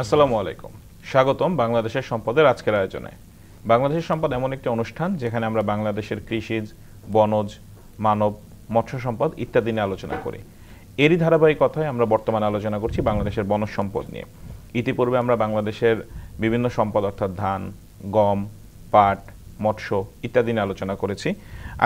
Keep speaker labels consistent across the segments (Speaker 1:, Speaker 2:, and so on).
Speaker 1: আসসালামু আলাইকুম। স্বাগতম বাংলাদেশের সম্পদের আজকের আয়োজনে। বাংলাদেশের সম্পদ এমন একটি অনুষ্ঠান যেখানে আমরা বাংলাদেশের কৃষিজ, বনজ, মানব, মৎস্য সম্পদ ইত্যাদি নিয়ে আলোচনা করি। এরই ধারাবাহিকতায় আমরা বর্তমানে আলোচনা করছি বাংলাদেশের বনজ সম্পদ নিয়ে। ইতিপূর্বে আমরা বাংলাদেশের বিভিন্ন সম্পদ অর্থাৎ ধান, গম, পাট, মৎস্য ইত্যাদি নিয়ে আলোচনা করেছি।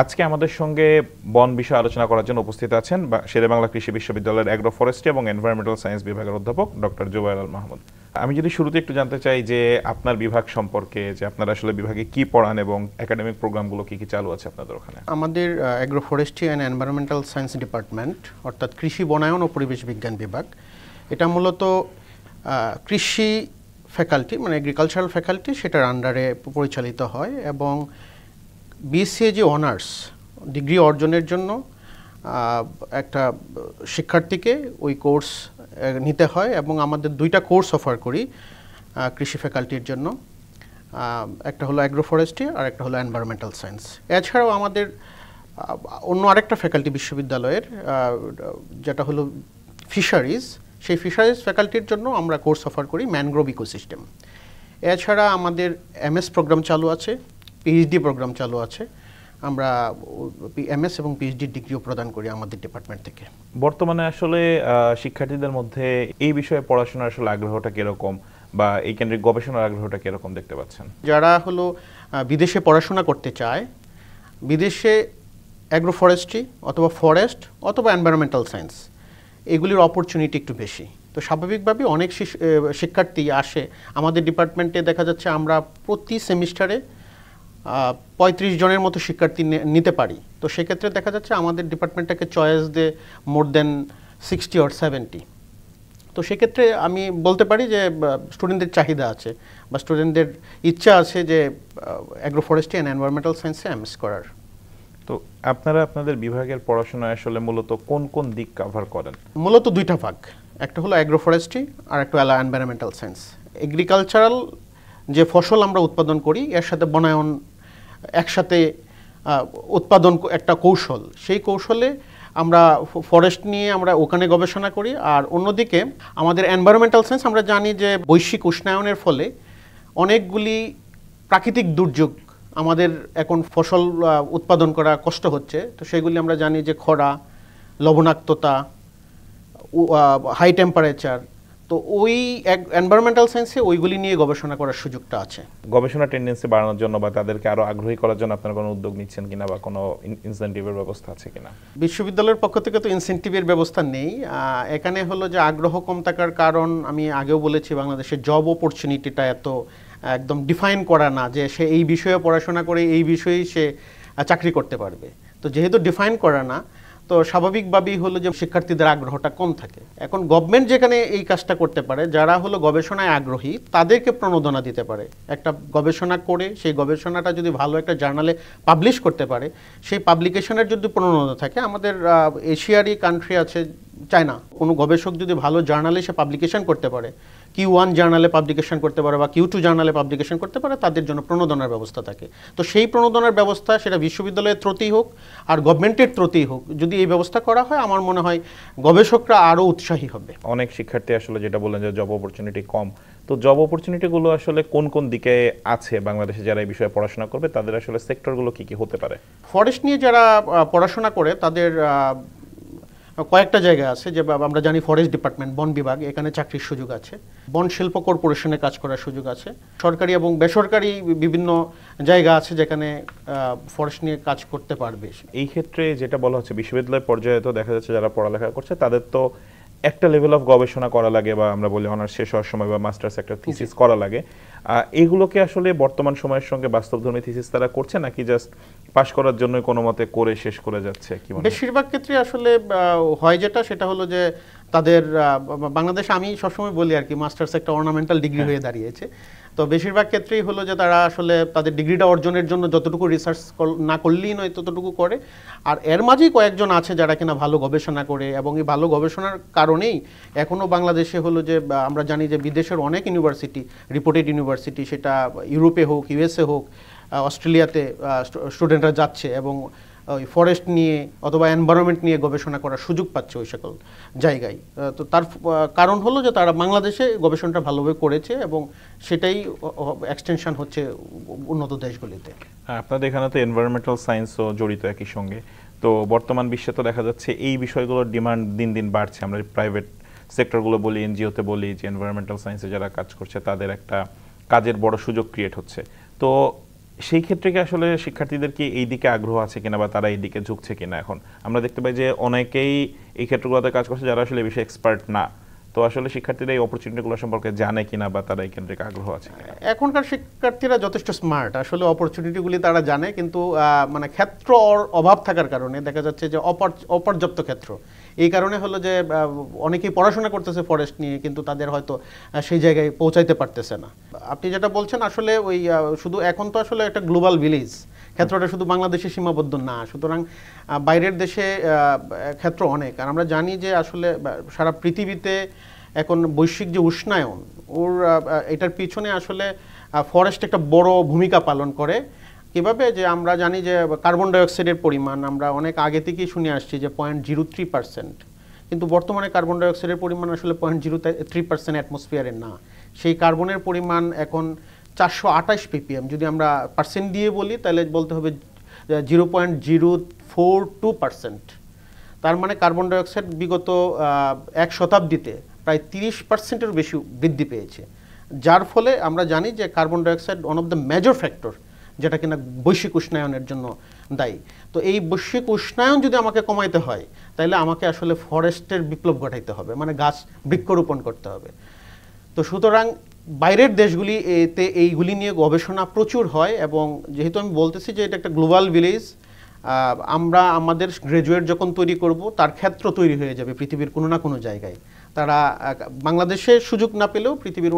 Speaker 1: আজকে আমাদের সঙ্গে বন বিষয়ে আলোচনা করার জন্য উপস্থিত আছেন শেরেবাংলা কৃষি বিশ্ববিদ্যালয়ের অ্যাগ্রো ফরেস্ট্রি এবং এনভায়রনমেন্টাল সায়েন্স বিভাগের অধ্যাপক ডক্টর জুবায়ের আল মাহমুদ। আমি যদি শুরুতে একটু জানতে চাই যে আপনার বিভাগ সম্পর্কে, যে আপনারা আসলে বিভাগে কি পড়ান এবং একাডেমিক প্রোগ্রামগুলো কি কি চালু আছে আপনাদের ওখানে।
Speaker 2: আমাদের agro forestry and environmental science department অর্থাৎ কৃষি বনায়ন ও পরিবেশ বিজ্ঞান বিভাগ, এটা মূলত কৃষি ফ্যাকাল্টি মানে এগ্রিকালচারাল ফ্যাকাল্টি, সেটার আন্ডারে পরিচালিত হয় এবং বিসিএজি অনার্স ডিগ্রি অর্জনের জন্য একটা শিক্ষার্থীকে ওই কোর্স নিতে হয় এবং আমাদের দুইটা কোর্স অফার করি কৃষি ফ্যাকাল্টির জন্য। একটা হলো অ্যাগ্রো ফরেস্ট্রি আর একটা হলো এনভায়রনমেন্টাল সায়েন্স। এছাড়াও আমাদের অন্য আরেকটা ফ্যাকাল্টি বিশ্ববিদ্যালয়ের যেটা হলো ফিশারিজ, সেই ফিশারিজ ফ্যাকাল্টির জন্য আমরা কোর্স অফার করি ম্যানগ্রোভ ইকোসিস্টেম। এছাড়া আমাদের এমএস প্রোগ্রাম চালু আছে, পিএইচডি প্রোগ্রাম চালু আছে। আমরা এমএস এবং পিএইচডি ডিগ্রিও প্রদান করি আমাদের ডিপার্টমেন্ট থেকে।
Speaker 1: বর্তমানে আসলে শিক্ষার্থীদের মধ্যে এই বিষয়ে পড়াশোনার আসলে আগ্রহটা কিরকম বা এই কেন্দ্রিক গবেষণার আগ্রহটা কিরকম দেখতে পাচ্ছেন?
Speaker 2: যারা হলো বিদেশে পড়াশোনা করতে চায়, বিদেশে অ্যাগ্রো ফরেস্ট্রি অথবা ফরেস্ট অথবা এনভায়রনমেন্টাল সায়েন্স এগুলির অপরচুনিটি একটু বেশি। তো স্বাভাবিকভাবে অনেক শিক্ষার্থী আসে আমাদের ডিপার্টমেন্টে। দেখা যাচ্ছে আমরা প্রতি সেমিস্টারে 35 জনের মতো শিক্ষার্থী নিতে পারি। তো সেক্ষেত্রে দেখা যাচ্ছে আমাদের ডিপার্টমেন্টটাকে চয়েস দেয় মোর দেন 60 or 70। তো সেক্ষেত্রে আমি বলতে পারি যে স্টুডেন্টদের চাহিদা আছে বা স্টুডেন্টদের ইচ্ছা আছে যে অ্যাগ্রো ফরেস্ট্রি অ্যান্ড এনভায়রনমেন্টাল সায়েন্সে এমএস করার।
Speaker 1: তো আপনারা আপনাদের বিভাগের পড়াশোনায় আসলে মূলত কোন কোন দিক কভার করেন?
Speaker 2: মূলত দুইটা ভাগ, একটা হলো অ্যাগ্রো ফরেস্ট্রি আর একটা হলো এনভায়রনমেন্টাল সায়েন্স। এগ্রিকালচারাল যে ফসল আমরা উৎপাদন করি এর সাথে বনায়ন একসাথে উৎপাদন একটা কৌশল, সেই কৌশলে আমরা ফরেস্ট নিয়ে আমরা ওখানে গবেষণা করি। আর অন্যদিকে আমাদের এনভায়রনমেন্টাল সায়েন্স, আমরা জানি যে বৈশ্বিক উষ্ণায়নের ফলে অনেকগুলি প্রাকৃতিক দুর্যোগ আমাদের এখন ফসল উৎপাদন করা কষ্ট হচ্ছে। তো সেগুলি আমরা জানি যে খরা, লবণাক্ততা, হাই টেম্পারেচার। তো ওই এনভায়রনমেন্টাল সায়েন্সে ওইগুলি নিয়ে গবেষণা করার সুযোগটা আছে।
Speaker 1: গবেষণা টেন্ডেন্সি বাড়ানোর জন্য বা তাদেরকে আরো আগ্রহী করার জন্য আপনারা কোনো উদ্যোগ নিচ্ছেন কিনা বা কোনো ইনসেন্টিভের ব্যবস্থা আছে কিনা?
Speaker 2: বিশ্ববিদ্যালয়ের পক্ষ থেকে তো ইনসেন্টিভের ব্যবস্থা নেই। এখানে হলো যে আগ্রহ কম থাকার কারণ আমি আগেও বলেছি, বাংলাদেশের জব অপরচুনিটিটা এত একদম ডিফাইন করা না যে সে এই বিষয়ে পড়াশোনা করে এই বিষয়েই সে চাকরি করতে পারবে। তো যেহেতু ডিফাইন করা না, তো স্বাভাবিকভাবেই হলো যে শিক্ষার্থীদের আগ্রহটা কম থাকে। এখন গভর্নমেন্ট যেখানে এই কাজটা করতে পারে, যারা হলো গবেষণায় আগ্রহী তাদেরকে প্রণোদনা দিতে পারে। একটা গবেষণা করে সেই গবেষণাটা যদি ভালো একটা জার্নালে পাবলিশ করতে পারে, সেই পাবলিকেশনের যদি প্রণোদনা থাকে, আমাদের এশিয়ারই কান্ট্রি আছে চায়না, কোনো গবেষক যদি ভালো জার্নালে সে পাবলিকেশন করতে পারে, Q1 জার্নালে পাবলিকেশন করতে পারে বা Q2 জার্নালে পাবলিকেশন করতে পারে, তাদের জন্য প্রণোদনার ব্যবস্থা থাকে। তো সেই প্রণোদনার ব্যবস্থা সেটা বিশ্ববিদ্যালয়ের থ্রুতেই হোক আর গভর্নমেন্টের থ্রুতেই হোক, যদি এই ব্যবস্থা করা হয়, আমার মনে হয় গবেষকরা আরও উৎসাহী হবে।
Speaker 1: অনেক শিক্ষার্থী আসলে যেটা বলেন যে জব অপরচুনিটি কম, তো জব অপরচুনিটিগুলো আসলে কোন কোন দিকে আছে বাংলাদেশে যারা এই বিষয়ে পড়াশোনা করবে, তাদের আসলে সেক্টরগুলো কি কি হতে পারে?
Speaker 2: ফরেস্ট নিয়ে যারা পড়াশোনা করে তাদের কয়েকটা জায়গা আছে, যে আমরা জানি ফরেস্ট ডিপার্টমেন্ট, বন বিভাগ, এখানে চাকরির সুযোগ আছে। বন শিল্প কর্পোরেশনে কাজ করার সুযোগ আছে। সরকারি এবং বেসরকারি বিভিন্ন জায়গা আছে যেখানে ফরেস্ট নিয়ে কাজ করতে পারবে।
Speaker 1: এই ক্ষেত্রে যেটা বলা হচ্ছে বিশ্ববিদ্যালয় পর্যায়ে তো দেখা যাচ্ছে যারা পড়ালেখা করছে তাদের তো একটা লেভেল অফ গবেষণা করা লাগে, বা আমরা বলি অনার্স শেষ হওয়ার সময় বা মাস্টার্স একটা থিসিস করা লাগে। এগুলোকে আসলে বর্তমান সময়ের সঙ্গে বাস্তবধর্মী থিসিস তারা করছে নাকি জাস্ট পাশ করার জন্য কোনো মতে করে শেষ করে যাচ্ছে? কি
Speaker 2: বেশিরভাগ ক্ষেত্রে আসলে হয় যেটা, সেটা হলো যে তাদের বাংলাদেশে আমি সবসময় বলি আর কি, মাস্টার্স একটা অর্নামেন্টাল ডিগ্রি হয়ে দাঁড়িয়েছে। তো বেশিরভাগ ক্ষেত্রেই হলো যে তারা আসলে তাদের ডিগ্রিটা অর্জনের জন্য যতটুকু রিসার্চ না করলেই নয় ততটুকু করে। আর এর মাঝেই কয়েকজন আছে যারা কিনা ভালো গবেষণা করে, এবং এই ভালো গবেষণার কারণেই এখনও বাংলাদেশে হলো যে আমরা জানি যে বিদেশের অনেক ইউনিভার্সিটি, রিপোর্টেড ইউনিভার্সিটি, সেটা ইউরোপে হোক, ইউএসএ হোক, অস্ট্রেলিয়াতে স্টুডেন্টরা যাচ্ছে এবং ওই ফরেস্ট নিয়ে অথবা এনভায়রনমেন্ট নিয়ে গবেষণা করার সুযোগ পাচ্ছে ওই সকল জায়গায়। তো তার কারণ হলো যে তারা বাংলাদেশে গবেষণাটা ভালোভাবে করেছে এবং সেটাই এক্সটেনশন হচ্ছে উন্নত দেশগুলিতে।
Speaker 1: আপনাদের এখানে তো এনভায়রনমেন্টাল সায়েন্সও জড়িত একই সঙ্গে। তো বর্তমান বিশ্বে তো দেখা যাচ্ছে এই বিষয়গুলোর ডিমান্ড দিন দিন বাড়ছে। আমরা প্রাইভেট সেক্টরগুলো বলি, এনজিওতে বলি যে এনভায়রনমেন্টাল সায়েন্সে যারা কাজ করছে তাদের একটা কাজের বড় সুযোগ ক্রিয়েট হচ্ছে। তো সেই ক্ষেত্রে কি আসলে শিক্ষার্থীদের কি এই দিকে আগ্রহ আছে কিনা বা তারা এই দিকে ঝুঁকছে কিনা? এখন আমরা দেখতে পাই যে অনেকেই এই ক্ষেত্রগুলোতে কাজ করছে যারা আসলে এই বিষয়ে এক্সপার্ট না। তো আসলে শিক্ষার্থীরা এই অপরচুনিটিগুলো সম্পর্কে জানে কিনা বা তারা এই কেন্দ্রিক আগ্রহ আছে কিনা?
Speaker 2: এখনকার শিক্ষার্থীরা যথেষ্ট স্মার্ট, আসলে অপরচুনিটিগুলি তারা জানে, কিন্তু মানে ক্ষেত্র অভাব থাকার কারণে দেখা যাচ্ছে যে অপর্যাপ্ত ক্ষেত্র। এই কারণে হলো যে অনেকেই পড়াশোনা করতেছে ফরেস্ট নিয়ে, কিন্তু তাদের হয়তো সেই জায়গায় পৌঁছাইতে পারতেছে না। আপনি যেটা বলছেন আসলে ওই শুধু এখন তো আসলে একটা গ্লোবাল ভিলেজ, ক্ষেত্রটা শুধু বাংলাদেশে সীমাবদ্ধ না, সুতরাং বাইরের দেশে ক্ষেত্র অনেক। আর আমরা জানি যে আসলে সারা পৃথিবীতে এখন বৈশ্বিক যে উষ্ণায়ন, এটার পিছনে আসলে ফরেস্ট একটা বড় ভূমিকা পালন করে। কিভাবে? যে আমরা জানি যে কার্বন ডাইঅক্সাইডের পরিমাণ আমরা অনেক আগে থেকেই শুনে আসছি যে 0.03%, কিন্তু বর্তমানে কার্বন ডাইঅক্সাইডের পরিমাণ আসলে 0.03% অ্যাটমসফিয়ারে না। সেই কার্বনের পরিমাণ এখন 428 ppm। যদি আমরা পার্সেন্ট দিয়ে বলি তাহলে বলতে হবে 0.042%। তার মানে কার্বন ডাইঅক্সাইড বিগত এক শতাব্দীতে প্রায় 30%-এর বেশি বৃদ্ধি পেয়েছে, যার ফলে আমরা জানি যে carbon dioxide one of the major factor যেটা কিনা বৈশ্বিক উষ্ণায়নের জন্য দায়ী। তো এই বৈশ্বিক উষ্ণায়ন যদি আমাকে কমাইতে হয় তাহলে আমাকে আসলে ফরেস্টের বিপ্লব ঘটাইতে হবে, মানে গাছ বৃক্ষরোপণ করতে হবে। তো সুতরাং বাইরের দেশগুলি এতে এইগুলি নিয়ে গবেষণা প্রচুর হয়, এবং যেহেতু আমি বলতেছি যে এটা একটা গ্লোবাল ভিলেজ, আমরা আমাদের গ্রাজুয়েট যখন তৈরি করব তার ক্ষেত্র তৈরি হয়ে যাবে পৃথিবীর কোনো না কোনো জায়গায়। তারা বাংলাদেশে সুযোগ না পেলেও পৃথিবীর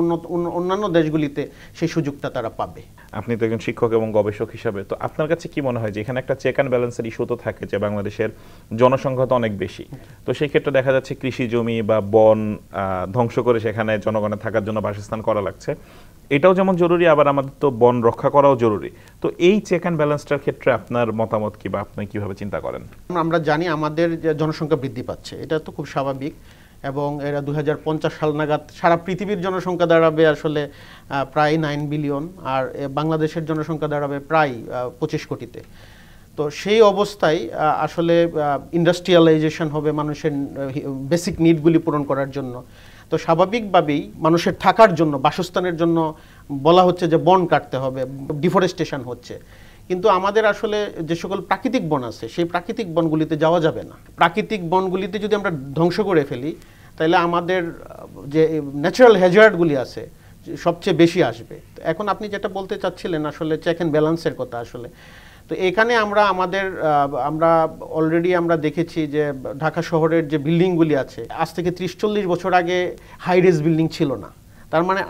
Speaker 2: অন্যান্য দেশগুলিতে সেই সুযোগটা তারা পাবে।
Speaker 1: আপনি তো একজন শিক্ষক এবং গবেষক হিসাবে, তো আপনার কাছে কি মনে হয় যে এখানে একটা চেক অ্যান্ড ব্যালেন্সের ইস্যু তো থাকে, যে বাংলাদেশের জনসংখ্যা তো অনেক বেশি, তো সেই ক্ষেত্রে দেখা যাচ্ছে কৃষি জমি বা বন ধ্বংস করে সেখানে জনগণের থাকার জন্য বাসস্থান করা লাগছে। এটাও যেমন জরুরি, আবার আমাদের তো বন রক্ষা করাও জরুরি। তো এই চেক অ্যান্ড ব্যালেন্সটার ক্ষেত্রে আপনার মতামত কি, বা আপনি কিভাবে চিন্তা করেন?
Speaker 2: আমরা জানি আমাদের জনসংখ্যা বৃদ্ধি পাচ্ছে, এটা তো খুব স্বাভাবিক, এবং এরা 2050 সাল নাগাদ সারা পৃথিবীর জনসংখ্যা দাঁড়াবে আসলে প্রায় 9 বিলিয়ন, আর বাংলাদেশের জনসংখ্যা দাঁড়াবে প্রায় 25 কোটিতে। তো সেই অবস্থায় আসলে ইন্ডাস্ট্রিয়ালাইজেশন হবে মানুষের বেসিক নিডগুলি পূরণ করার জন্য। তো স্বাভাবিকভাবেই মানুষের থাকার জন্য, বাসস্থানের জন্য বলা হচ্ছে যে বন কাটতে হবে, ডিফরেস্টেশন হচ্ছে। কিন্তু আমাদের আসলে যে সকল প্রাকৃতিক বন আছে সেই প্রাকৃতিক বনগুলিতে যাওয়া যাবে না। প্রাকৃতিক বনগুলিতে যদি আমরা ধ্বংস করে ফেলি তাহলে আমাদের যে ন্যাচারাল হ্যাজার্ডগুলি আছে সবচেয়ে বেশি আসবে। এখন আপনি যেটা বলতে চাচ্ছিলেন আসলে চেক অ্যান্ড ব্যালেন্সের কথা, আসলে তো এখানে আমরা অলরেডি আমরা দেখেছি যে ঢাকা শহরের যে বিল্ডিংগুলি আছে আজ থেকে 30-40 বছর আগে হাই রেজ বিল্ডিং ছিল না। তার মানে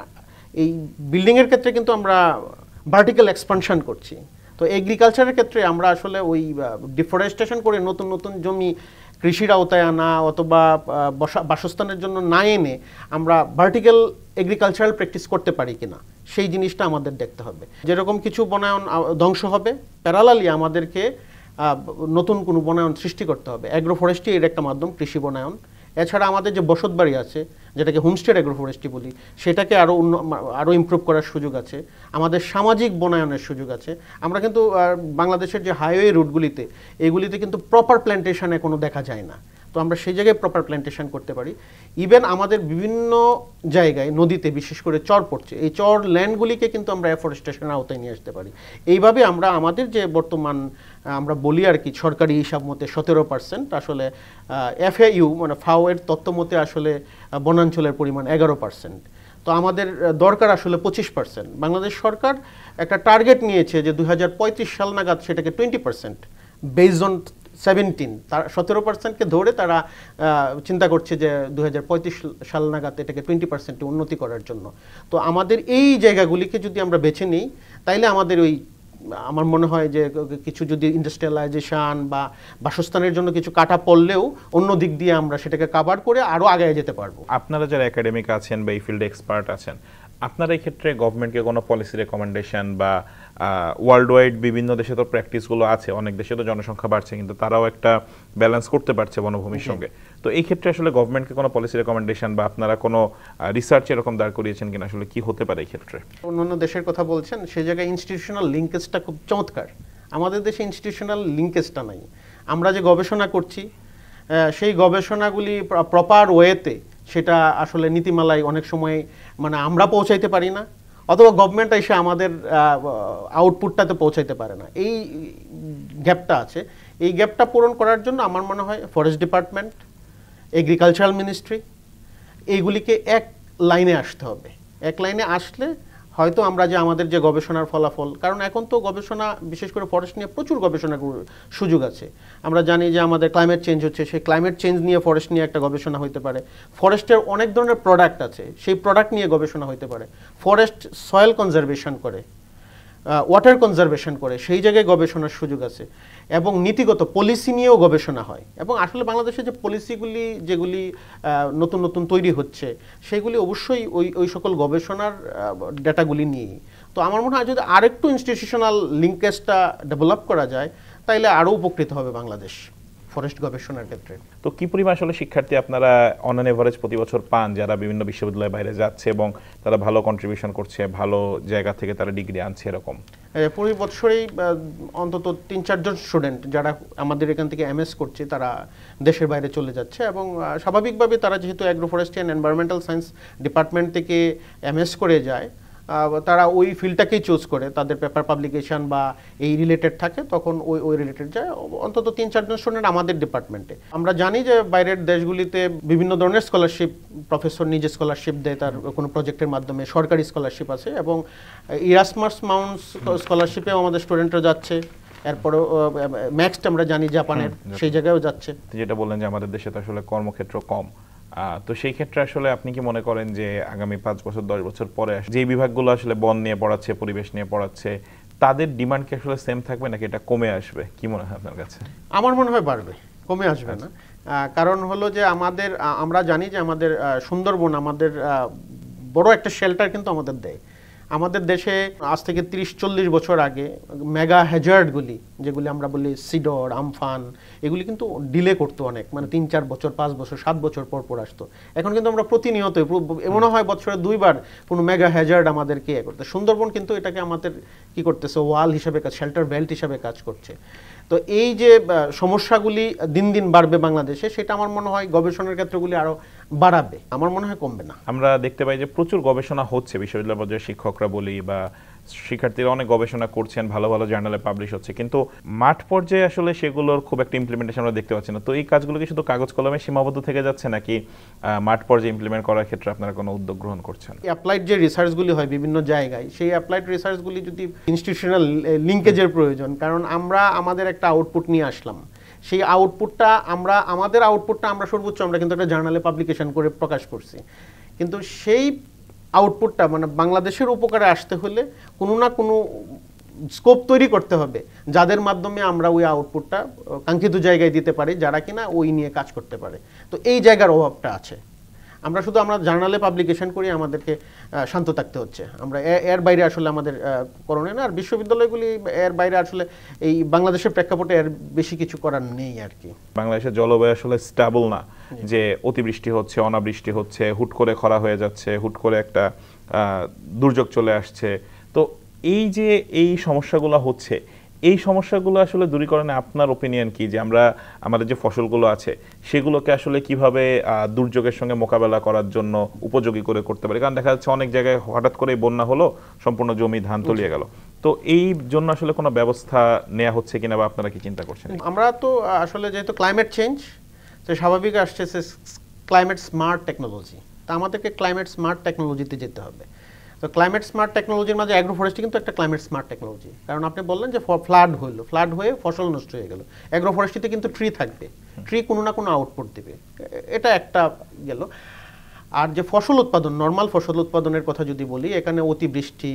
Speaker 2: এই বিল্ডিংয়ের ক্ষেত্রে কিন্তু আমরা ভার্টিক্যাল এক্সপানশন করছি। তো এগ্রিকালচারের ক্ষেত্রে আমরা আসলে ওই ডিফরেস্টেশন করে নতুন নতুন জমি কৃষির আওতায় আনা অথবা বাসস্থানের জন্য না এনে আমরা ভার্টিক্যাল এগ্রিকালচারাল প্র্যাকটিস করতে পারি কিনা সেই জিনিসটা আমাদের দেখতে হবে। যেরকম কিছু বনায়ন ধ্বংস হবে, প্যারালালি আমাদেরকে নতুন কোনো বনায়ন সৃষ্টি করতে হবে। অ্যাগ্রো ফরেস্ট্রি এর একটা মাধ্যম, কৃষি বনায়ন। এছাড়া আমাদের যে বসতবাড়ি আছে যেটাকে হোমস্টে অ্যাগ্রো ফরেস্ট্রি বলি, সেটাকে আরও ইমপ্রুভ করার সুযোগ আছে। আমাদের সামাজিক বনায়নের সুযোগ আছে। আমরা কিন্তু বাংলাদেশের যে হাইওয়ে রুটগুলিতে এগুলিতে কিন্তু প্রপার প্ল্যান্টেশন এখনো দেখা যায় না। তো আমরা সেই জায়গায় প্রপার প্ল্যান্টেশন করতে পারি। ইভেন আমাদের বিভিন্ন জায়গায় নদীতে বিশেষ করে চর পড়ছে, এই চর ল্যান্ডগুলিকে কিন্তু আমরা এফরেস্টেশনের আওতায় নিয়ে আসতে পারি। এইভাবে আমরা আমাদের যে বর্তমান আমরা বলি আর কি সরকারি হিসাব মতে 17%, আসলে FAU মানে FAO এর তথ্য মতে আসলে বনাঞ্চলের পরিমাণ 11%। তো আমাদের দরকার আসলে 25%। বাংলাদেশ সরকার একটা টার্গেট নিয়েছে যে 2035 সাল নাগাদ সেটাকে 20%, বেসড অন 17, তার 17%কে ধরে তারা চিন্তা করছে যে 2035 সাল নাগাদ এটাকে 20% উন্নতি করার জন্য। তো আমাদের এই জায়গাগুলিকে যদি আমরা বেছে নিই তাইলে আমাদের ওই আমার মনে হয় যে কিছু যদি ইন্ডাস্ট্রিয়ালাইজেশন বা বাসস্থানের জন্য কিছু কাটা পড়লেও অন্য দিক দিয়ে আমরা সেটাকে কাভার করে আরও আগে যেতে পারবো।
Speaker 1: আপনারা যারা একাডেমিক আছেন বা এই ফিল্ডে এক্সপার্ট আছেন, আপনার এই ক্ষেত্রে গভর্নমেন্টকে কোনো পলিসি রেকমেন্ডেশন বা ওয়ার্ল্ড ওয়াইড বিভিন্ন দেশে তো প্র্যাকটিসগুলো আছে, অনেক দেশে তো জনসংখ্যা বাড়ছে কিন্তু তারাও একটা ব্যালেন্স করতে পারছে বনভূমির সঙ্গে, তো এই ক্ষেত্রে আসলে গভর্নমেন্টকে কোনো পলিসি রেকমেন্ডেশন বা আপনারা কোনো রিসার্চ এরকম দাঁড় করিয়েছেন কিনা, আসলে কি হতে পারে এই ক্ষেত্রে?
Speaker 2: অন্যান্য দেশের কথা বলছেন, সেই জায়গায় ইনস্টিটিউশনাল লিঙ্কেজটা খুব চমৎকার। আমাদের দেশে ইনস্টিটিউশনাল লিঙ্কেজটা নাই। আমরা যে গবেষণা করছি সেই গবেষণাগুলি প্রপার ওয়েতে সেটা আসলে নীতিমালায় অনেক সময় মানে আমরা পৌঁছাইতে পারি না, অথবা গভর্নমেন্ট এসে আমাদের আউটপুটটাতে পৌঁছাইতে পারে না। এই গ্যাপটা আছে। এই গ্যাপটা পূরণ করার জন্য আমার মনে হয় ফরেস্ট ডিপার্টমেন্ট, এগ্রিকালচারাল মিনিস্ট্রি, এইগুলিকে এক লাইনে আসতে হবে। এক লাইনে আসলে হয়তো আমরা যে আমাদের যে গবেষণার ফলাফল, কারণ এখন তো গবেষণা বিশেষ করে ফরেস্ট নিয়ে প্রচুর গবেষণার সুযোগ আছে। আমরা জানি যে আমাদের ক্লাইমেট চেঞ্জ হচ্ছে, সেই ক্লাইমেট চেঞ্জ নিয়ে ফরেস্ট নিয়ে একটা গবেষণা হতে পারে। ফরেস্টের অনেক ধরনের প্রোডাক্ট আছে, সেই প্রোডাক্ট নিয়ে গবেষণা হতে পারে। ফরেস্ট সয়েল কনজারভেশন করে, ওয়াটার কনজারভেশন করে, সেই জায়গায় গবেষণার সুযোগ আছে। এবং নীতিগত পলিসি নিয়েও গবেষণা হয়। এবং আসলে বাংলাদেশে যে পলিসিগুলি যেগুলি নতুন নতুন তৈরি হচ্ছে সেগুলি অবশ্যই ওই সকল গবেষণার ডেটাগুলি নিয়েই। তো আমার মনে হয় যদি আরেকটু ইনস্টিটিউশনাল লিঙ্কেজটা ডেভেলপ করা যায় তাইলে আরও উপকৃত হবে বাংলাদেশ ফরেস্ট গবেষণার ক্ষেত্রে।
Speaker 1: তো কি পরিমাণ আসলে শিক্ষার্থী আপনারা অন অ্যান এভারেজ প্রতি বছর পান যারা বিভিন্ন বিশ্ববিদ্যালয়ের বাইরে যাচ্ছে এবং তারা ভালো কন্ট্রিবিউশন করছে, ভালো জায়গা থেকে তারা ডিগ্রি আনছে এরকম?
Speaker 2: প্রতি বছরেই অন্তত ৩-৪ জন স্টুডেন্ট যারা আমাদের এখান থেকে এমএস করছে তারা দেশের বাইরে চলে যাচ্ছে। এবং স্বাভাবিকভাবে তারা যেহেতু agro forestry and environmental science department থেকে এমএস করে যায়, তারা ওই ফিল্ডটাকেই চুজ করে, তাদের পেপার পাবলিকেশন বা এই রিলেটেড থাকে তখন ওই রিলেটেড যায়। অন্তত ৩-৪ জন স্টুডেন্ট আমাদের ডিপার্টমেন্টে। আমরা জানি যে বাইরের দেশগুলিতে বিভিন্ন ধরনের স্কলারশিপ, প্রফেসর নিজে স্কলারশিপ দেয় তার কোনো প্রজেক্টের মাধ্যমে, সরকারি স্কলারশিপ আছে, এবং ইরাসমাস মাউন্টস স্কলারশিপেও আমাদের স্টুডেন্টরা যাচ্ছে। এরপরেও ম্যাক্সড আমরা জানি জাপানের, সেই জায়গায়ও যাচ্ছে।
Speaker 1: যেটা বললেন যে আমাদের দেশে তো আসলে কর্মক্ষেত্র কম, তো সেই ক্ষেত্রে আসলে আপনি কি মনে করেন যে আগামী 5 বছর 10 বছর পরে যে বিভাগগুলো আসলে বন নিয়ে পড়াচ্ছে, পরিবেশ নিয়ে পড়াচ্ছে, তাদের ডিমান্ড কি আসলে সেম থাকবে নাকি এটা কমে আসবে? কি মনে হয় আপনার কাছে?
Speaker 2: আমার মনে হয় বাড়বে, কমে আসবে না। কারণ হলো যে আমরা জানি যে আমাদের সুন্দরবন আমাদের বড় একটা শেল্টার কিন্তু আমাদের দেয়। আমাদের দেশে আজ থেকে 30-40 বছর আগে মেগা হ্যাজার্ডগুলি যেগুলি আমরা বলি সিডর, আমফান, এগুলি কিন্তু ডিলে করতো অনেক, মানে 3-4 বছর, 5 বছর, 7 বছর পর পর আসতো। এখন কিন্তু আমরা প্রতিনিয়ত এমন হয় বছরে 2 বার কোনো মেগা হ্যাজার্ড আমাদেরকে করতে। সুন্দরবন কিন্তু এটাকে আমাদের কি করতেছে, ওয়াল হিসাবে কাজ, শেল্টার বেল্ট হিসাবে কাজ করছে। তো এই যে সমস্যাগুলি দিন দিন বাড়বে বাংলাদেশে, সেটা আমার মনে হয় গবেষণার ক্ষেত্রগুলি আরো বাড়াবে, আমার মনে হয় কমবে না।
Speaker 1: আমরা দেখতে পাই যে প্রচুর গবেষণা হচ্ছে, বিশ্ববিদ্যালয় পর্যায়ে শিক্ষকরা বলি বা শিক্ষার্থীরা অনেক গবেষণা করছেন, ভালো ভালো জার্নালে পাবলিশ হচ্ছে, কিন্তু মাঠ পর্যায়ে আসলে সেগুলোর খুব একটা ইমপ্লিমেন্টেশন আমরা দেখতে পাচ্ছি না। তো এই কাজগুলো কি শুধু কাগজ কলমে সীমাবদ্ধ থেকে যাচ্ছে নাকি মাঠ পর্যায়ে ইমপ্লিমেন্ট করার ক্ষেত্রে আপনারা কোনো উদ্যোগ গ্রহণ করছেন?
Speaker 2: অ্যাপ্লাইড যে রিসার্চগুলি হয় বিভিন্ন জায়গায়, সেই অ্যাপ্লাইড রিসার্চগুলি যদি ইনস্টিটিউশনাল লিঙ্কেজের প্রয়োজন, কারণ আমরা আমাদের একটা আউটপুট নিয়ে আসলাম, সেই আউটপুটটা আমাদের আউটপুটটা আমরা সর্বোচ্চ আমরা কিন্তু একটা জার্নালে পাবলিকেশন করে প্রকাশ করছি, কিন্তু সেই আউটপুটটা মানে বাংলাদেশের উপকারে আসতে হলে কোনো না কোনো স্কোপ তৈরি করতে হবে যাদের মাধ্যমে আমরা ওই আউটপুটটা কাঙ্ক্ষিত জায়গায় দিতে পারি, যারা কিনা ওই নিয়ে কাজ করতে পারে। তো এই জায়গার অভাবটা আছে। আমরা জার্নালে পাবলিকেশন করি, আমাদেরকে শান্ত থাকতে হচ্ছে। আমরা এর বাইরে আসলে আমাদের করণীয় না। আর বিশ্ববিদ্যালয়গুলি এর বাইরে আসলে এই বাংলাদেশের প্রেক্ষাপটে এর বেশি কিছু করার নেই আর কি।
Speaker 1: বাংলাদেশের জলবায়ু আসলে স্টেবল না, যে অতিবৃষ্টি হচ্ছে, অনাবৃষ্টি হচ্ছে, হুট করে খরা হয়ে যাচ্ছে, হুট করে একটা দুর্যোগ চলে আসছে। তো এই যে এই সমস্যাগুলো হচ্ছে, এই সমস্যাগুলো আসলে দূরীকরণে আপনার ওপিনিয়ন কি, যে আমরা আমাদের যে ফসলগুলো আছে সেগুলোকে আসলে কিভাবে দুর্যোগের সঙ্গে মোকাবেলা করার জন্য উপযোগী করে করতে পারি? কারণ দেখা যাচ্ছে অনেক জায়গায় হঠাৎ করে বন্যা হলো, সম্পূর্ণ জমি ধান তলিয়ে গেল। তো এই জন্য আসলে কোনো ব্যবস্থা নেওয়া হচ্ছে কিনা বা আপনারা কি চিন্তা করছেন?
Speaker 2: আমরা তো আসলে যেহেতু ক্লাইমেট চেঞ্জ, তো স্বাভাবিক আসছে ক্লাইমেট স্মার্ট টেকনোলজি, তা আমাদেরকে ক্লাইমেট স্মার্ট টেকনোলজিতে যেতে হবে। তো ক্লাইমেট স্মার্ট টেকনোলজির মাঝে অ্যাগ্রো ফরেস্ট্রি কিন্তু একটা ক্লাইমেট স্মার্ট টেকনোলজি। কারণ আপনি বললেন যে ফ্লাড হয়ে ফসল নষ্ট হয়ে গেল, অ্যাগ্রো ফরেস্ট্রিতে কিন্তু ট্রি থাকবে, ট্রি কোনো না কোনো আউটপুট দেবে, এটা একটা গেল। আর যে ফসল উৎপাদন, নর্মাল ফসল উৎপাদনের কথা যদি বলি, এখানে অতিবৃষ্টি,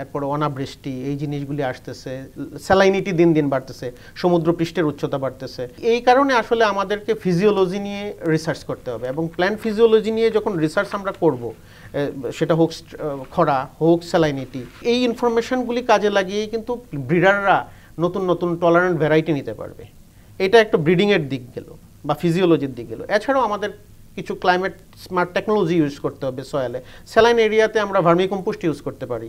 Speaker 2: এরপরে অনাবৃষ্টি, এই জিনিসগুলি আসতেছে, স্যালাইনিটি দিন দিন বাড়তেছে, সমুদ্র পৃষ্ঠের উচ্চতা বাড়তেছে। এই কারণে আসলে আমাদেরকে ফিজিওলজি নিয়ে রিসার্চ করতে হবে, এবং প্ল্যান্ট ফিজিওলজি নিয়ে যখন রিসার্চ আমরা করব, সেটা হোক খরা, হোক স্যালাইনিটি, এই ইনফরমেশনগুলি কাজে লাগিয়েই কিন্তু ব্রিডাররা নতুন নতুন টলারেন্ট ভ্যারাইটি নিতে পারবে। এটা একটা ব্রিডিংয়ের দিক গেল বা ফিজিওলজির দিক গেল। এছাড়াও আমাদের কিছু ক্লাইমেট স্মার্ট টেকনোলজি ইউজ করতে হবে সয়েলে। স্যালাইন এরিয়াতে আমরা ভার্মিকম্পোস্ট ইউজ করতে পারি,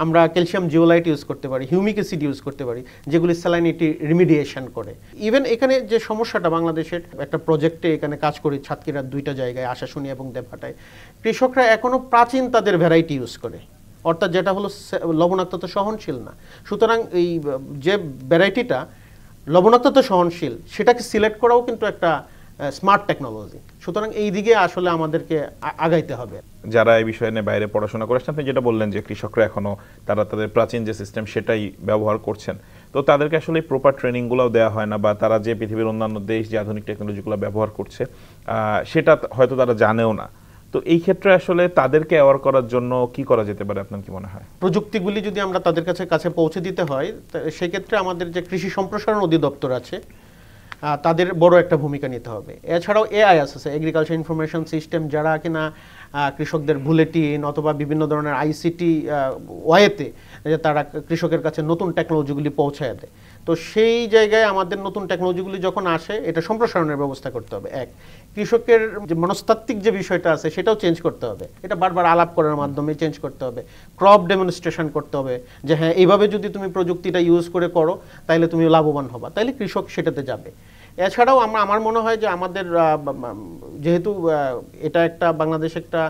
Speaker 2: আমরা ক্যালসিয়াম জিওলাইট ইউজ করতে পারি, হিউমিক অ্যাসিড ইউজ করতে পারি, যেগুলি স্যালাইনিটি রিমিডিয়েশন করে। ইভেন এখানে যে সমস্যাটা, বাংলাদেশের একটা প্রজেক্টে এখানে কাজ করি সাতক্ষীরার 2টা জায়গায়, আশাশুনি এবং দেবহাটায়, কৃষকরা এখনও প্রাচীন তাদের ভ্যারাইটি ইউজ করে, অর্থাৎ যেটা হলো লবণাক্ততা সহনশীল না। সুতরাং এই যে ভ্যারাইটিটা লবণাক্ততা সহনশীল, সেটাকে সিলেক্ট করাও কিন্তু একটা স্মার্ট টেকনোলজি। সুতরাং এই দিকে আসলে আমাদেরকে আগাইতে হবে।
Speaker 1: যারা এই বিষয় নিয়ে বাইরে পড়াশোনা করেছেন, আপনি যেটা বললেন যে কৃষকরা এখনো তারা তাদের প্রাচীন যে সিস্টেম সেটাই ব্যবহার করছেন, তো তাদেরকে আসলে প্রপার ট্রেনিংগুলোও দেওয়া হয় না, বা তারা যে পৃথিবীর অন্যান্য দেশ যে আধুনিক টেকনোলজিগুলো ব্যবহার করছে সেটা হয়তো তারা জানেও না। তো এই ক্ষেত্রে আসলে তাদেরকে অ্যাওয়ার করার জন্য কি করা যেতে পারে আপনার কি মনে হয়?
Speaker 2: প্রযুক্তিগুলি যদি আমরা তাদের কাছে পৌঁছে দিতে হয়, সেক্ষেত্রে আমাদের যে কৃষি সম্প্রসারণ অধিদপ্তর আছে, তাদের বড় একটা ভূমিকা নিতে হবে। এছাড়াও এআই আছে, এগ্রিকালচার ইনফরমেশন সিস্টেম, যারা কিনা কৃষকদের বুলেটিন অথবা বিভিন্ন ধরনের আইসিটি ওয়েতে তারা কৃষকের কাছে নতুন টেকনোলজিগুলি পৌঁছায় দেয়। তো সেই জায়গায় আমাদের নতুন টেকনোলজিগুলি যখন আসে, এটা সম্প্রসারণের ব্যবস্থা করতে হবে। এক, কৃষকের যে মনস্তাত্ত্বিক যে বিষয়টা আছে সেটাও চেঞ্জ করতে হবে, এটা বারবার আলাপ করার মাধ্যমে চেঞ্জ করতে হবে। ক্রপ ডেমনস্ট্রেশন করতে হবে যে হ্যাঁ, এইভাবে যদি তুমি প্রযুক্তিটা ইউজ করে করো তাহলে তুমি লাভবান হবা, তাইলে কৃষক সেটাতে যাবে। এছাড়াও আমার মনে হয় যে আমাদের যেহেতু এটা একটা বাংলাদেশ একটা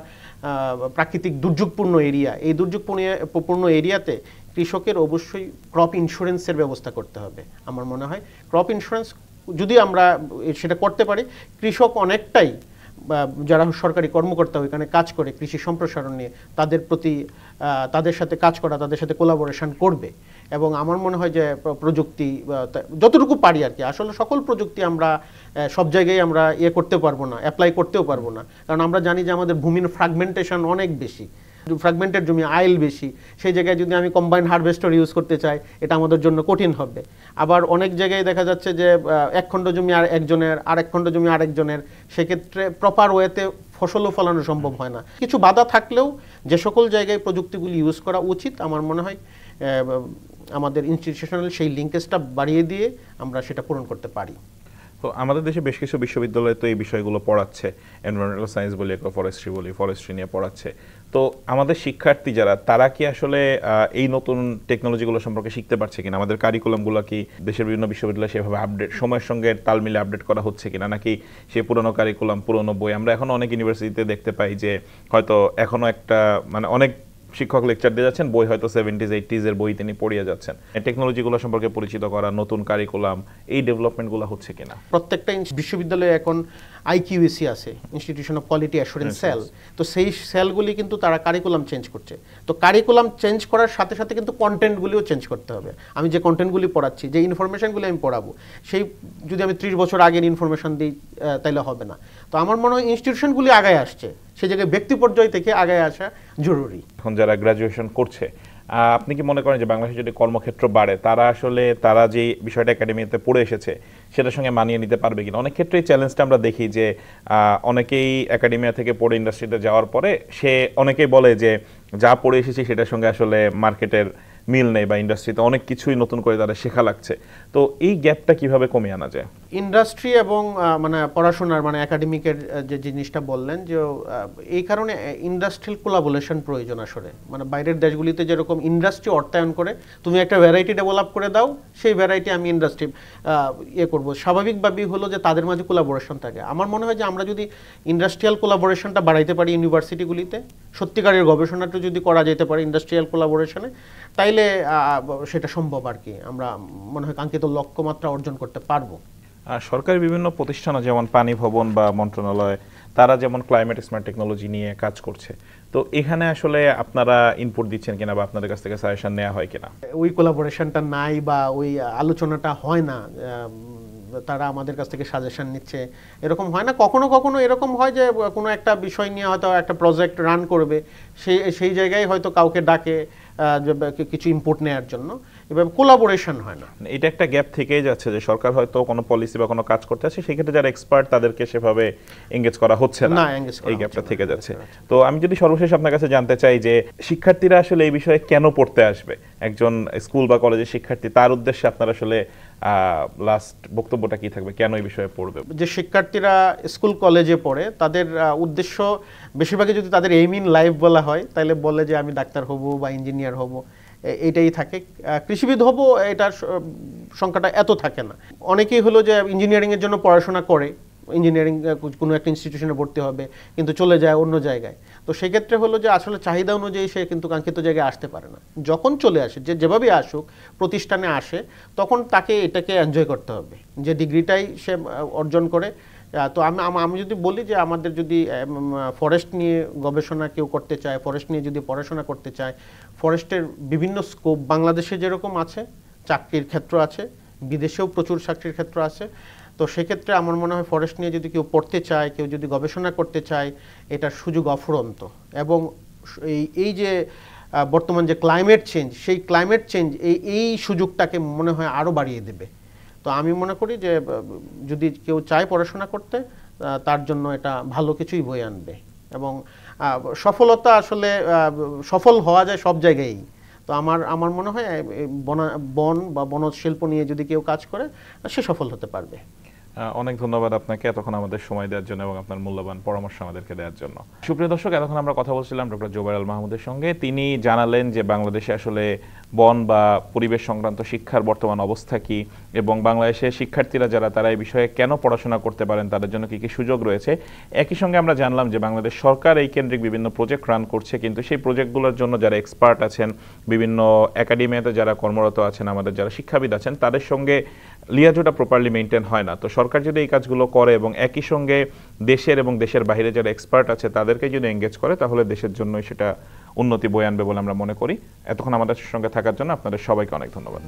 Speaker 2: প্রাকৃতিক দুর্যোগপূর্ণ এরিয়া, এই দুর্যোগপূর্ণ এরিয়াতে কৃষকের অবশ্যই ক্রপ ইন্স্যুরেন্সের ব্যবস্থা করতে হবে। আমার মনে হয় ক্রপ ইন্স্যুরেন্স যদি আমরা সেটা করতে পারি, কৃষক অনেকটাই, যারা সরকারি কর্মকর্তা ওইখানে কাজ করে কৃষি সম্প্রসারণ নিয়ে, তাদের প্রতি তাদের সাথে কাজ করা, তাদের সাথে কোলাবোরেশন করবে। এবং আমার মনে হয় যে প্রযুক্তি যতটুকু পারি আর কি, আসলে সকল প্রযুক্তি আমরা সব জায়গায় আমরা করতে পারবো না, অ্যাপ্লাই করতেও পারবো না, কারণ আমরা জানি যে আমাদের ভূমির ফ্র্যাগমেন্টেশন অনেক বেশি, ফ্র্যাগমেন্টেড জমি, আইল বেশি। সেই জায়গায় যদি আমি কম্বাইন হারভেস্টার ইউজ করতে চাই, এটা আমাদের জন্য কঠিন হবে। আবার অনেক জায়গায় দেখা যাচ্ছে যে এক খণ্ড জমি আর একজনের, আর এক খণ্ড জমি আরেকজনের, সেক্ষেত্রে প্রপার ওয়েতে ফসলও ফলানো সম্ভব হয় না। কিছু বাধা থাকলেও যে সকল জায়গায় প্রযুক্তিগুলি ইউজ করা উচিত, আমার মনে হয় আমাদের ইনস্টিটিউশনাল সেই লিঙ্কেজটা বাড়িয়ে দিয়ে আমরা সেটা পূরণ করতে পারি।
Speaker 1: তো আমাদের দেশে বেশ কিছু বিশ্ববিদ্যালয়ে তো এই বিষয়গুলো পড়াচ্ছে, এনভায়রনমেন্টাল সায়েন্স বলি, ফরেস্ট্রি বলি, ফরেস্ট্রি নিয়ে পড়াচ্ছে। তো আমাদের শিক্ষার্থী যারা, তারা কি আসলে এই নতুন টেকনোলজিগুলো সম্পর্কে শিখতে পারছে কিনা? আমাদের কারিকুলামগুলো কি দেশের বিভিন্ন বিশ্ববিদ্যালয়ে সেভাবে আপডেট, সময়ের সঙ্গে তাল মিলে আপডেট করা হচ্ছে কিনা, নাকি সেই পুরনো কারিকুলাম, পুরনো বই? আমরা এখন অনেক ইউনিভার্সিটিতে দেখতে পাই যে হয়তো এখনো একটা মানে অনেক শিক্ষক লেকচার দিয়ে যাচ্ছেন, বই হয়তো 70s 80s এর বই তিনি পড়িয়ে যাচ্ছেন। টেকনোলজিগুলো সম্পর্কে পরিচিত করা, নতুন কারিকুলাম, এই ডেভেলপমেন্টগুলো হচ্ছে কিনা?
Speaker 2: প্রত্যেকটা বিশ্ববিদ্যালয়ে এখন আইকিউএসি আছে, institution of quality assurance sell. তো সেই সেলগুলি কিন্তু তারা কারিকুলাম চেঞ্জ করছে। তো কারিকুলাম চেঞ্জ করার সাথে সাথে কিন্তু কন্টেন্টগুলিও চেঞ্জ করতে হবে। আমি যে কন্টেন্টগুলি পড়াচ্ছি, যে ইনফরমেশনগুলি আমি পড়াবো, সেই যদি আমি 30 বছর আগের ইনফরমেশন দিই তাইলে হবে না। তো আমার মনে হয় ইনস্টিটিউশনগুলি আগায় আসছে, সেই জায়গায় ব্যক্তি পর্যায় থেকে আগায় আসা জরুরি।
Speaker 1: এখন যারা গ্র্যাজুয়েশন করছে, আপনি কি মনে করেন যে বাংলাদেশে যদি কর্মক্ষেত্র বাড়ে, তারা যে বিষয়টা একাডেমিতে পড়ে এসেছে সেটার সঙ্গে মানিয়ে নিতে পারবে কিনা? অনেক ক্ষেত্রেই চ্যালেঞ্জটা আমরা দেখি যে অনেকেই একাডেমিয়া থেকে পড়ে ইন্ডাস্ট্রিতে যাওয়ার পরে অনেকেই বলে যে যা পড়ে এসেছি সেটার সঙ্গে আসলে মার্কেটের মিল নেই, বা ইন্ডাস্ট্রিতে অনেক কিছুই নতুন করে তারা শেখা লাগছে। তো এই গ্যাপটা কিভাবে কমিয়ে আনা যায়?
Speaker 2: ইন্ডাস্ট্রি এবং মানে পড়াশোনার মানে একাডেমিকের যে জিনিসটা বললেন, যে এই কারণে ইন্ডাস্ট্রিয়াল কোলাবোরেশন প্রয়োজন আসলে। মানে বাইরের দেশগুলিতে যেরকম ইন্ডাস্ট্রি অর্থায়ন করে, তুমি একটা ভ্যারাইটি ডেভেলপ করে দাও, সেই ভ্যারাইটি আমি ইন্ডাস্ট্রি করবো, স্বাভাবিকভাবেই হলো যে তাদের মাঝে কোলাবোরেশন থাকে। আমার মনে হয় যে আমরা যদি ইন্ডাস্ট্রিয়াল কোলাবোরেশনটা বাড়াইতে পারি ইউনিভার্সিটিগুলিতে, সত্যিকারের গবেষণাটা যদি করা যেতে পারে ইন্ডাস্ট্রিয়াল কোলাবোরেশনে, তাইলে সেটা সম্ভব আর কি। আমরা মনে হয় কাঙ্ক্ষিত লক্ষ্যমাত্রা অর্জন করতে পারবো।
Speaker 1: সরকারি বিভিন্ন প্রতিষ্ঠান যেমন পানি ভবন বা মন্ত্রণালয়, তারা যেমন ক্লাইমেট স্মার্ট টেকনোলজি নিয়ে কাজ করছে, তো এখানে আসলে আপনারা ইনপুট দিচ্ছেন কিনা, বা আপনাদের কাছ থেকে সাজেশন নেওয়া হয় কিনা?
Speaker 2: ওই কোলাবোরেশনটা নাই বা ওই আলোচনাটা হয় না, তারা আমাদের কাছ থেকে সাজেশন নিচ্ছে এরকম হয় না। কখনো কখনো এরকম হয় যে কোনো একটা বিষয় নিয়ে হয়তো একটা প্রজেক্ট রান করবে, সেই জায়গায় হয়তো কাউকে ডাকে, কিছু ইনপুট নেওয়ার জন্য, এভাবে কোলাবোরেশন হয় না।
Speaker 1: এটা একটা গ্যাপ থেকেই যাচ্ছে যে সরকার হয়তো কোনো পলিসি বা কোনো কাজ করতে আছে, সেক্ষেত্রে যারা এক্সপার্ট তাদেরকে সেভাবে এঙ্গেজ করা হচ্ছে না, এই গ্যাপটা থেকে যাচ্ছে। তো আমি যদি সর্বশেষ আপনার কাছে জানতে চাই যে শিক্ষার্থীরা আসলে এই বিষয়ে কেন পড়তে আসবে, একজন স্কুল বা কলেজের শিক্ষার্থী, তার উদ্দেশ্যে আপনার আসলে লাস্ট বক্তব্যটা কি থাকবে, কেন এই বিষয়ে পড়বে?
Speaker 2: যে শিক্ষার্থীরা স্কুল কলেজে পড়ে তাদের উদ্দেশ্য বেশিরভাগই যদি তাদের এইম ইন লাইফ বলা হয় তাহলে বলে যে আমি ডাক্তার হব বা ইঞ্জিনিয়ার হব, এইটাই থাকে। কৃষিবিদ হব এটার সংখ্যাটা এত থাকে না। অনেকেই হলো যে ইঞ্জিনিয়ারিংয়ের জন্য পড়াশোনা করে, ইঞ্জিনিয়ারিং কোনো একটা ইনস্টিটিউশনে ভর্তি হবে কিন্তু চলে যায় অন্য জায়গায়। তো সেক্ষেত্রে হলো যে আসলে চাহিদা অনুযায়ী সে কিন্তু কাঙ্ক্ষিত জায়গায় আসতে পারে না। যখন চলে আসে, যে যেভাবেই আসুক, প্রতিষ্ঠানে আসে, তখন তাকে এটাকে এনজয় করতে হবে, যে ডিগ্রিটাই সে অর্জন করে। তো আমি যদি বলি যে আমাদের যদি ফরেস্ট নিয়ে গবেষণা কেউ করতে চায়, ফরেস্ট নিয়ে যদি পড়াশোনা করতে চায়, ফরেস্টের বিভিন্ন স্কোপ বাংলাদেশে যেরকম আছে, চাকরির ক্ষেত্র আছে, বিদেশেও প্রচুর চাকরির ক্ষেত্র আছে। তো সেক্ষেত্রে আমার মনে হয় ফরেস্ট নিয়ে যদি কেউ পড়তে চায়, কেউ যদি গবেষণা করতে চায়, এটার সুযোগ অফুরন্ত। এবং এই যে বর্তমান যে ক্লাইমেট চেঞ্জ, সেই ক্লাইমেট চেঞ্জ এই সুযোগটাকে মনে হয় আরও বাড়িয়ে দেবে। তো আমি মনে করি যে যদি কেউ চায় পড়াশোনা করতে, তার জন্য এটা ভালো কিছুই বয়ে আনবে। এবং সফলতা আসলে সফল হওয়া যায় সব জায়গায়ই। তো আমার মনে হয় বন বা বনজ শিল্প নিয়ে যদি কেউ কাজ করে সে সফল হতে পারবে।
Speaker 1: অনেক ধন্যবাদ আপনাকে এতক্ষণ আমাদের সময় দেওয়ার জন্য এবং আপনার মূল্যবান পরামর্শ আমাদেরকে দেওয়ার জন্য। সুপ্রিয় দর্শক, এতক্ষণ আমরা কথা বলছিলাম ডক্টর জোবায়ের আল মাহমুদের সঙ্গে। তিনি জানালেন যে বাংলাদেশে আসলে বন বা পরিবেশ সংক্রান্ত শিক্ষার বর্তমান অবস্থা কি, এবং বাংলাদেশের শিক্ষার্থীরা যারা, তারা এই বিষয়ে কেন পড়াশোনা করতে পারেন, তাদের জন্য কি কি সুযোগ রয়েছে। একই সঙ্গে আমরা জানলাম যে বাংলাদেশ সরকার এই কেন্দ্রিক বিভিন্ন প্রজেক্ট রান করছে, কিন্তু সেই প্রজেক্টগুলোর জন্য যারা এক্সপার্ট আছেন, বিভিন্ন একাডেমিয়াতে যারা কর্মরত আছেন, আমাদের যারা শিক্ষাবিদ আছেন, তাদের সঙ্গে লিয়াজোটা প্রপারলি মেনটেন হয় না। তো সরকার যদি এই কাজগুলো করে এবং একই সঙ্গে দেশের এবং দেশের বাইরে যারা এক্সপার্ট আছে তাদেরকে যদি এঙ্গেজ করে, তাহলে দেশের জন্যই সেটা উন্নতি বয়ে আনবে বলে আমরা মনে করি। এতক্ষণ আমাদের সঙ্গে থাকার জন্য আপনাদের সবাইকে অনেক ধন্যবাদ।